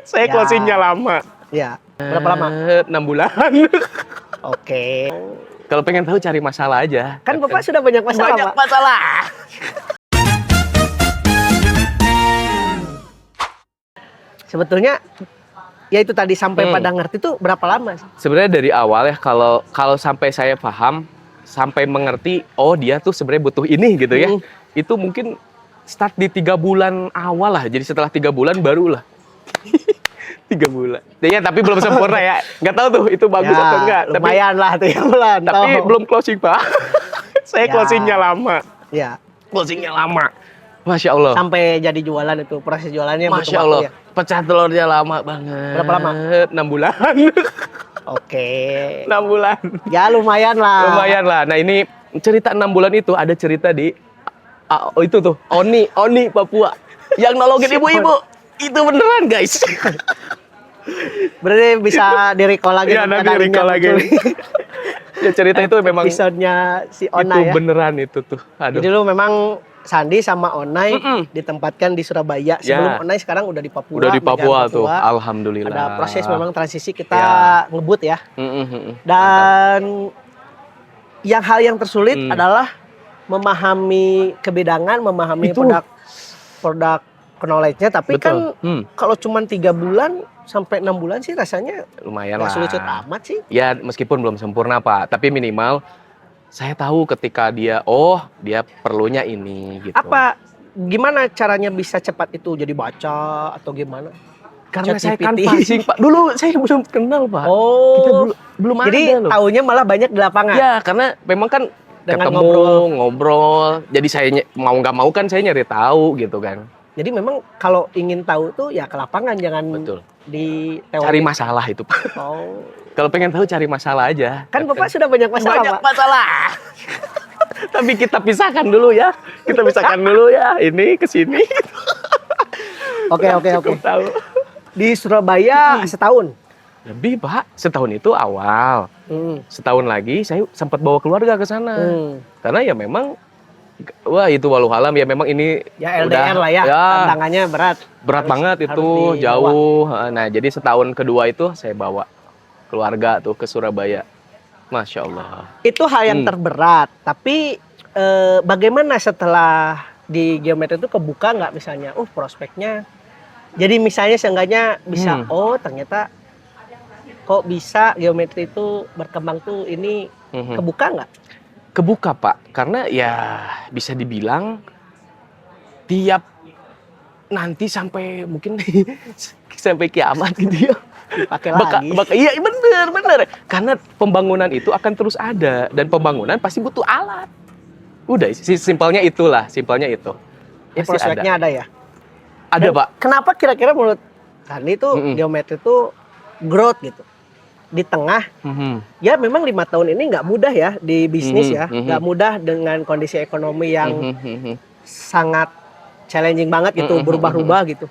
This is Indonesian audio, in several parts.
Saya Ya. closingnya lama. Ya. Berapa lama? 6 bulan. Oke. Kalau pengen tahu cari masalah aja. Kan Bapak sudah banyak masalah, Banyak Pak. masalah. Sebetulnya ya itu tadi sampai pada ngerti tuh berapa lama sih? Sebenarnya dari awal ya, kalau sampai saya paham, sampai mengerti, oh dia tuh sebenarnya butuh ini gitu ya. Itu mungkin start di 3 bulan awal lah. Jadi setelah 3 bulan barulah. 3 bulan. Ya tapi belum sempurna ya. Nggak tahu tuh itu bagus atau enggak. Lumayan lah 3 bulan. Tapi belum closing, Pak. Saya Ya. closingnya lama. Ya. Closingnya lama. Masya Allah. Sampai jadi jualan itu, proses jualannya butuh Masya waktu Allah. ya. Pecah telurnya lama banget. Berapa lama? 6 bulan. Oke. 6 bulan. Ya lumayan lah. Lumayan lah. Nah ini cerita 6 bulan itu ada cerita di itu tuh Oni Papua yang nolongin ibu-ibu. Itu beneran guys. Berarti bisa di-recall lagi. Iya nanti recall lagi. Ya cerita itu memang episode-nya si Ona itu ya. beneran itu tuh. Aduh. Jadi lu memang Sandi sama Onai ditempatkan di Surabaya. Sebelum Onai sekarang udah di Papua. Udah di Papua megang tuh. Alhamdulillah. Ada proses memang transisi kita ngebut ya. Dan hal yang tersulit adalah memahami kebedangan, memahami Itu. produk knowledge-nya. Tapi Betul. kan kalau cuma 3 bulan sampai 6 bulan sih rasanya Lumayan nggak lah. sulit-sulit amat sih. Ya meskipun belum sempurna Pak, tapi minimal saya tahu ketika dia perlunya ini gitu. Gimana caranya bisa cepat itu jadi baca atau gimana? Karena saya kan ChatGPT. passing Pak. Dulu saya belum kenal Pak. Oh. Kita belum Jadi ada loh. taunya malah banyak di lapangan. Ya karena memang kan Dengan ketemu ngobrol. Jadi saya mau nggak mau kan saya nyari tahu gitu kan. Jadi memang kalau ingin tahu tuh ya ke lapangan, jangan Betul. di teori. Cari masalah itu Pak. Oh. Kalau pengen tahu cari masalah aja. Kan Bapak sudah banyak masalah, Banyak Pak. masalah. Tapi kita pisahkan dulu ya. Kita pisahkan dulu ya. Ini ke sini. Oke. Cukup tahu. Di Surabaya setahun. Lebih Pak, setahun itu awal. Setahun lagi saya sempat bawa keluarga ke sana. Karena ya memang wah itu walau alam ya memang ini Ya LDR lah ya. Tantangannya berat. Berat banget itu, harus dibawa. jauh. Nah, jadi setahun kedua itu saya bawa keluarga tuh ke Surabaya. Masya Allah. Itu hal yang terberat. Tapi bagaimana setelah di geometri itu kebuka nggak misalnya? Prospeknya. Jadi misalnya seenggaknya bisa, ternyata kok bisa geometri itu berkembang tuh ini kebuka nggak? Kebuka Pak, karena ya bisa dibilang tiap nanti sampai mungkin sampai kiamat gitu ya. Dipakai lagi. Iya bener. Karena pembangunan itu akan terus ada dan pembangunan pasti butuh alat. Udah, simpelnya itulah, simpelnya itu. Pasti Prospeknya ada ya? Ada Dan Pak. Kenapa kira-kira menurut Sandi itu geometri itu growth gitu? Di tengah, ya memang 5 tahun ini nggak mudah ya di bisnis ya. Nggak mudah dengan kondisi ekonomi yang sangat challenging banget gitu, berubah-ubah gitu.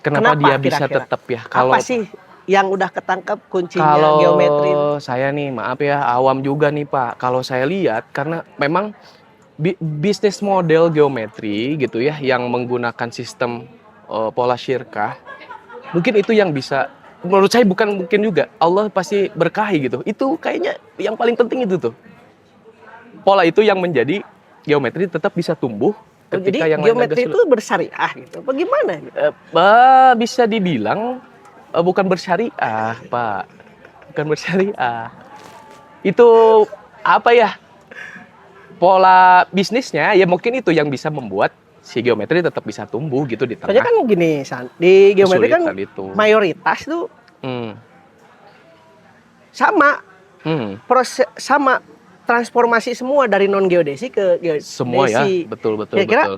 Kenapa dia bisa kira-kira? tetap ya? Apa sih yang udah ketangkep kuncinya Kalau geometri? saya nih, maaf ya, awam juga nih Pak. Kalau saya lihat, karena memang bisnis model geometri gitu ya, yang menggunakan sistem pola syirkah, mungkin itu yang bisa, menurut saya bukan mungkin juga, Allah pasti berkahi gitu. Itu kayaknya yang paling penting itu tuh. Pola itu yang menjadi geometri tetap bisa tumbuh ketika Jadi yang geometri lain itu bersyariah gitu. Bagaimana? Gitu? bisa dibilang bukan bersyariah, Pak. Bukan bersyariah. Itu apa ya? Pola bisnisnya ya mungkin itu yang bisa membuat si geometri tetap bisa tumbuh gitu di tengah. Soalnya kan gini, San, di geometri kan itu. mayoritas tuh sama proses sama transformasi semua dari non geodesi ke geodesi. Semua ya, betul. Kira-kira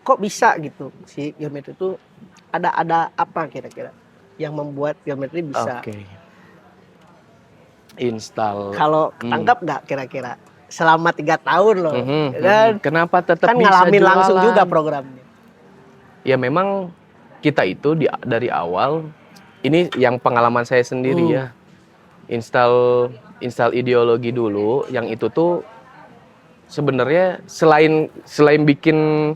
kok bisa gitu si geometri itu ada apa kira-kira yang membuat geometri bisa? Install. Kalau ketangkap nggak kira-kira? Selama 3 tahun loh. Dan kenapa tetap kan bisa ngalamin jualan? langsung juga programnya. Ya memang kita itu dari awal, ini yang pengalaman saya sendiri ya. Install ideologi dulu, yang itu tuh sebenarnya selain bikin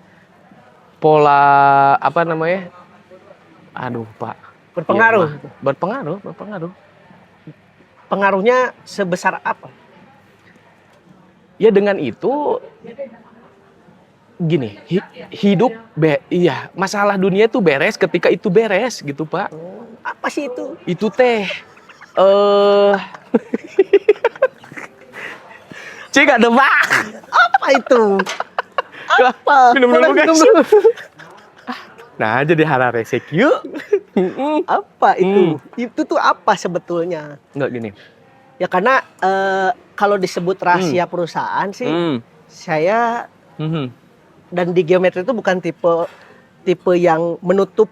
pola apa namanya? Aduh Pak, Berpengaruh. Iya, berpengaruh, berpengaruh. Pengaruhnya sebesar apa? Ya dengan itu gini, hidup iya, masalah dunia itu beres ketika itu beres gitu, Pak. Apa sih itu? Itu teh eh Cik ada, Pak. Apa itu? Apa? Minum dulu, Boleh guys. minum dulu. Nah, jadi hara resek yuk. Apa itu? Itu tuh apa sebetulnya? Enggak gini. Ya karena kalau disebut rahasia perusahaan sih, saya Mhm. dan di geometri itu bukan tipe yang menutup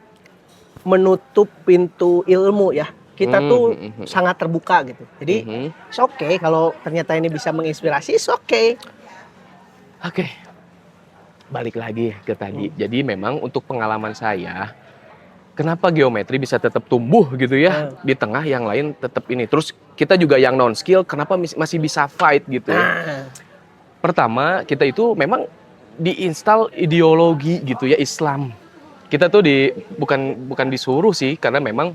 pintu ilmu ya. Kita tuh sangat terbuka gitu. Jadi it's okay kalau ternyata ini bisa menginspirasi, it's okay. Oke. Balik lagi ke tadi. Jadi memang untuk pengalaman saya, kenapa geometri bisa tetap tumbuh gitu ya di tengah yang lain tetap ini. Terus kita juga yang non skill, kenapa masih bisa fight gitu ya? Pertama, kita itu memang diinstal ideologi gitu ya Islam. Kita tuh bukan disuruh sih, karena memang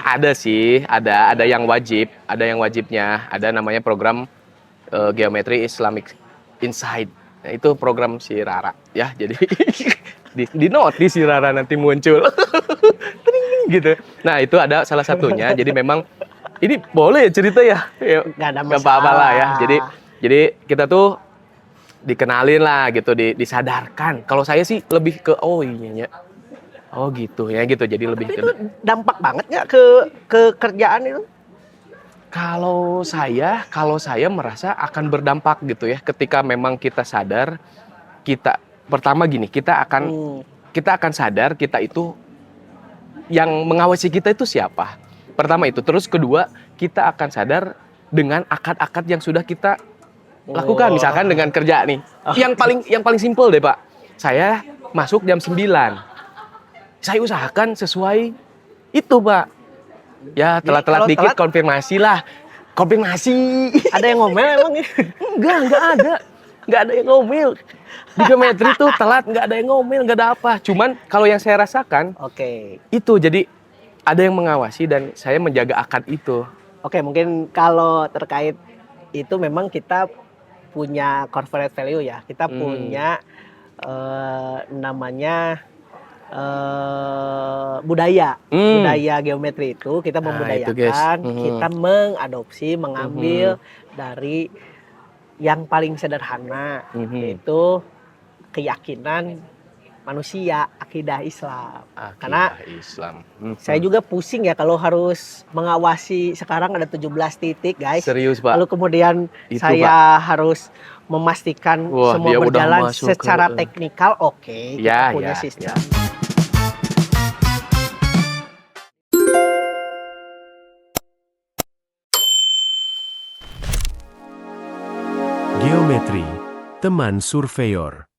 ada sih, ada yang wajib, ada yang wajibnya, ada namanya program Geometri Islamic Insight. Nah, itu program si Rara ya. Jadi di notis si Rara nanti muncul. Gitu. Nah, itu ada salah satunya. Jadi memang ini boleh ya cerita ya. Nggak ada Nggak apa-apa lah ya. masalah. Jadi kita tuh dikenalin lah gitu, disadarkan. Kalau saya sih lebih ke oh iya ya. Oh gitu ya gitu. Jadi lebih Tapi ke itu dampak banget nggak ke kerjaan itu? kalau saya merasa akan berdampak gitu ya ketika memang kita sadar kita pertama gini, kita akan sadar kita itu yang mengawasi kita itu siapa. Pertama itu, terus kedua kita akan sadar dengan akad-akad yang sudah kita lakukan, misalkan dengan kerja nih. Yang paling simpel deh, Pak. Saya masuk jam 9. Saya usahakan sesuai itu, Pak. Ya, telat-telat dikit konfirmasi lah. Konfirmasi. Ada yang ngomel emang ya? Enggak ada. Enggak ada yang ngomel. Di geometri tuh telat, enggak ada yang ngomel, enggak ada apa. Cuman kalau yang saya rasakan, itu jadi ada yang mengawasi dan saya menjaga akad itu. Oke, mungkin kalau terkait itu memang kita punya corporate value ya. Kita punya namanya budaya geometri itu kita membudayakan, kita mengadopsi, mengambil dari yang paling sederhana, yaitu keyakinan manusia, akidah Islam. Karena saya juga pusing ya kalau harus mengawasi, sekarang ada 17 titik guys. Serius, Pak. Lalu kemudian itu, saya harus memastikan semua berjalan secara teknikal. Kita punya sistem. Geometri, teman surveyor.